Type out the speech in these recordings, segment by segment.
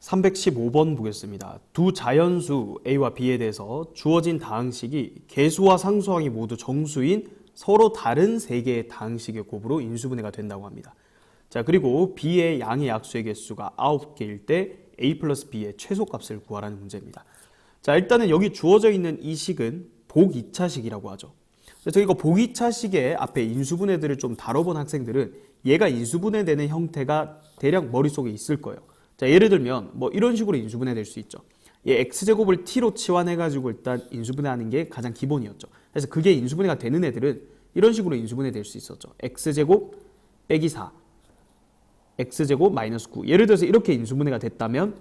315번 보겠습니다. 두 자연수 A와 B에 대해서 주어진 다항식이 개수와 상수항이 모두 정수인 서로 다른 세 개의 다항식의 곱으로 인수분해가 된다고 합니다. 자, 그리고 B의 양의 약수의 개수가 9개일 때 A 플러스 B의 최소값을 구하라는 문제입니다. 자, 일단은 여기 주어져 있는 이 식은 복 2차식이라고 하죠. 저희가 복 2차식의 앞에 인수분해들을 좀 다뤄본 학생들은 얘가 인수분해되는 형태가 대략 머릿속에 있을 거예요. 자, 예를 들면 뭐 이런 식으로 인수분해 될 수 있죠. 얘 x제곱을 t로 치환해가지고 일단 인수분해하는 게 가장 기본이었죠. 그래서 그게 인수분해가 되는 애들은 이런 식으로 인수분해 될 수 있었죠. x제곱 빼기 4, x제곱 마이너스 9. 예를 들어서 이렇게 인수분해가 됐다면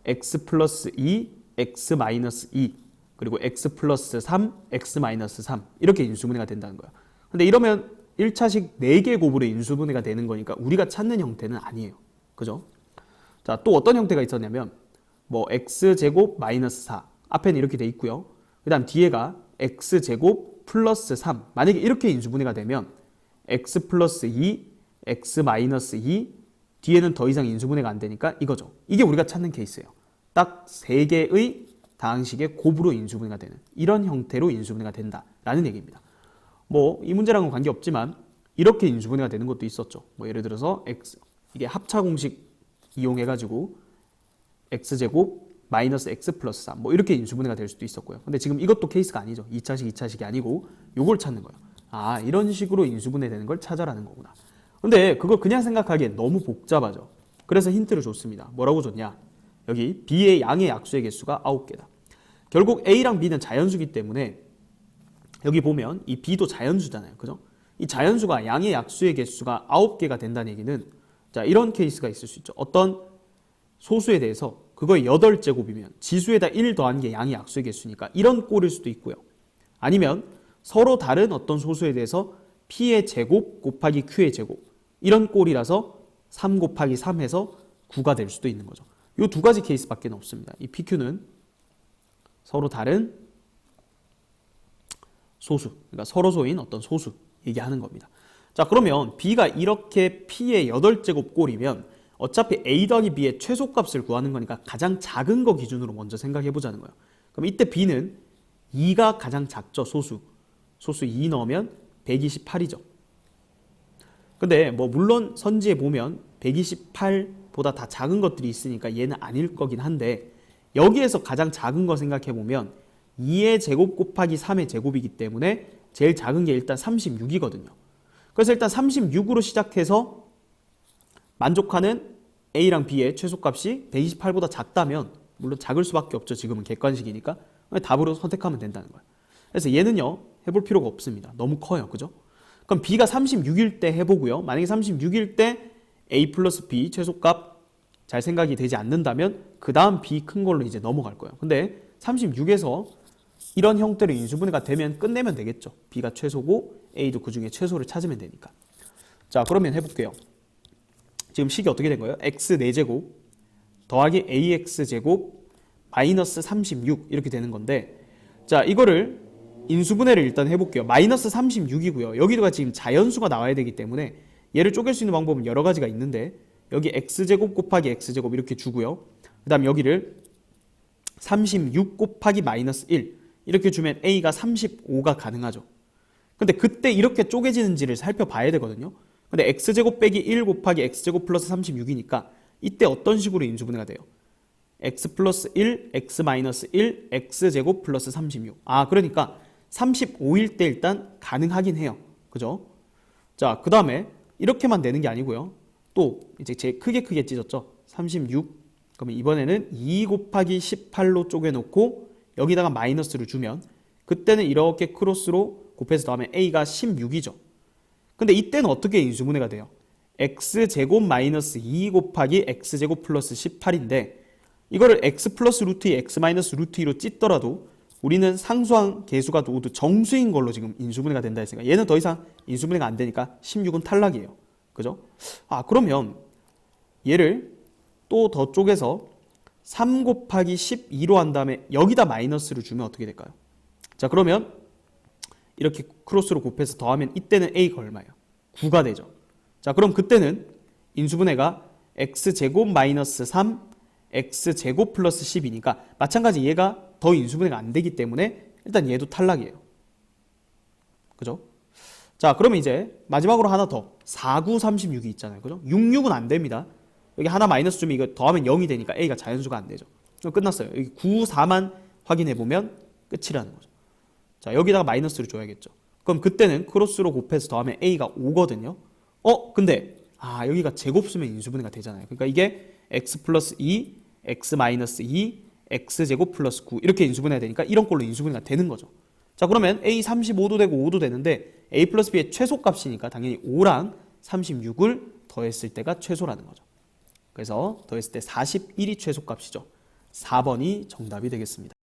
x 플러스 2, x 마이너스 2, 그리고 x 플러스 3, x 마이너스 3 이렇게 인수분해가 된다는 거예요. 근데 이러면 1차식 4개 곱으로 인수분해가 되는 거니까 우리가 찾는 형태는 아니에요. 그죠? 자, 또 어떤 형태가 있었냐면 뭐 x제곱 마이너스 4 앞에는 이렇게 돼 있고요. 그 다음 뒤에가 x제곱 플러스 3 만약에 이렇게 인수분해가 되면 x 플러스 2, x 마이너스 2 뒤에는 더 이상 인수분해가 안 되니까 이거죠. 이게 우리가 찾는 케이스예요. 딱 3개의 다항식의 곱으로 인수분해가 되는 이런 형태로 인수분해가 된다라는 얘기입니다. 뭐 이 문제랑은 관계없지만 이렇게 인수분해가 되는 것도 있었죠. 뭐 예를 들어서 이게 합차 공식 이용해가지고 x제곱 마이너스 x 플러스 3 뭐 이렇게 인수분해가 될 수도 있었고요. 근데 지금 이것도 케이스가 아니죠. 2차식, 2차식이 아니고 요걸 찾는 거예요. 아, 이런 식으로 인수분해 되는 걸 찾아라는 거구나. 근데 그걸 그냥 생각하기엔 너무 복잡하죠. 그래서 힌트를 줬습니다. 뭐라고 줬냐? 여기 B의 양의 약수의 개수가 9개다. 결국 A랑 B는 자연수기 때문에 여기 보면 이 B도 자연수잖아요. 그죠? 이 자연수가 양의 약수의 개수가 9개가 된다는 얘기는 자, 이런 케이스가 있을 수 있죠. 어떤 소수에 대해서 그거의 8제곱이면 지수에다 1 더한 게 양의 약수의 개수니까 이런 꼴일 수도 있고요. 아니면 서로 다른 어떤 소수에 대해서 P의 제곱 곱하기 Q의 제곱 이런 꼴이라서 3 곱하기 3 해서 9가 될 수도 있는 거죠. 이 두 가지 케이스밖에 없습니다. 이 PQ는 서로 다른 소수, 그러니까 서로소인 어떤 소수 얘기하는 겁니다. 자, 그러면 B가 이렇게 P의 8제곱 꼴이면 어차피 A 더하기 B의 최소값을 구하는 거니까 가장 작은 거 기준으로 먼저 생각해 보자는 거예요. 그럼 이때 B는 2가 가장 작죠. 소수 2 넣으면 128이죠. 근데 뭐 물론 선지에 보면 128보다 다 작은 것들이 있으니까 얘는 아닐 거긴 한데 여기에서 가장 작은 거 생각해 보면 2의 제곱 곱하기 3의 제곱이기 때문에 제일 작은 게 일단 36이거든요. 그래서 일단 36으로 시작해서 만족하는 A랑 B의 최소값이 128보다 작다면 물론 작을 수밖에 없죠. 지금은 객관식이니까 답으로 선택하면 된다는 거예요. 그래서 얘는요 해볼 필요가 없습니다. 너무 커요. 그죠? 그럼 B가 36일 때 해보고요. 만약에 36일 때 A 플러스 B 최소값 잘 생각이 되지 않는다면 그 다음 B 큰 걸로 이제 넘어갈 거예요. 근데 36에서 이런 형태로 인수분해가 되면 끝내면 되겠죠. B가 최소고 A도 그 중에 최소를 찾으면 되니까. 자, 그러면 해볼게요. 지금 식이 어떻게 된 거예요? x 4제곱 더하기 ax제곱 마이너스 36 이렇게 되는 건데 자, 이거를 인수분해를 일단 해볼게요. 마이너스 36이고요. 여기가 지금 자연수가 나와야 되기 때문에 얘를 쪼갤 수 있는 방법은 여러 가지가 있는데 여기 x제곱 곱하기 x제곱 이렇게 주고요. 그 다음 여기를 36 곱하기 마이너스 1 이렇게 주면 A가 35가 가능하죠. 근데 그때 이렇게 쪼개지는지를 살펴봐야 되거든요. 근데 x제곱 빼기 1 곱하기 x제곱 플러스 36이니까 이때 어떤 식으로 인수분해가 돼요? x 플러스 1, x 마이너스 1, x제곱 플러스 36. 아, 그러니까 35일 때 일단 가능하긴 해요. 그죠? 자, 그 다음에 이렇게만 되는 게 아니고요. 또 이제 제 크게 찢었죠. 36. 그러면 이번에는 2 곱하기 18로 쪼개놓고 여기다가 마이너스를 주면 그때는 이렇게 크로스로 곱해서 더하면 A가 16이죠. 근데 이때는 어떻게 인수분해가 돼요? x제곱 마이너스 2 곱하기 x제곱 플러스 18인데 이거를 x 플러스 루트 2, x 마이너스 루트 2로 찢더라도 우리는 상수항 개수가 모두 정수인 걸로 지금 인수분해가 된다 했으니까 얘는 더 이상 인수분해가 안 되니까 16은 탈락이에요. 그죠? 아, 그러면 얘를 또 더 쪼개서 3 곱하기 12로 한 다음에 여기다 마이너스를 주면 어떻게 될까요? 자, 그러면 이렇게 크로스로 곱해서 더하면 이때는 A가 얼마예요? 9가 되죠. 자, 그럼 그때는 인수분해가 x제곱 마이너스 3, x제곱 플러스 10이니까 마찬가지 얘가 더 인수분해가 안 되기 때문에 일단 얘도 탈락이에요. 그죠? 자, 그러면 이제 마지막으로 하나 더 4, 9, 36이 있잖아요. 그죠? 6, 6은 안 됩니다. 여기 하나 마이너스 주면 이거 더하면 0이 되니까 a가 자연수가 안 되죠. 그럼 끝났어요. 여기 9, 4만 확인해 보면 끝이라는 거죠. 자, 여기다가 마이너스를 줘야겠죠. 그럼 그때는 크로스로 곱해서 더하면 a가 5거든요. 근데 여기가 제곱 쓰면 인수분해가 되잖아요. 그러니까 이게 x 플러스 2, x 마이너스 2, x제곱 플러스 9 이렇게 인수분해가 되니까 이런 걸로 인수분해가 되는 거죠. 자, 그러면 a 35도 되고 5도 되는데 a 플러스 b의 최소값이니까 당연히 5랑 36을 더했을 때가 최소라는 거죠. 그래서 더했을 때 41이 최소값이죠. 4번이 정답이 되겠습니다.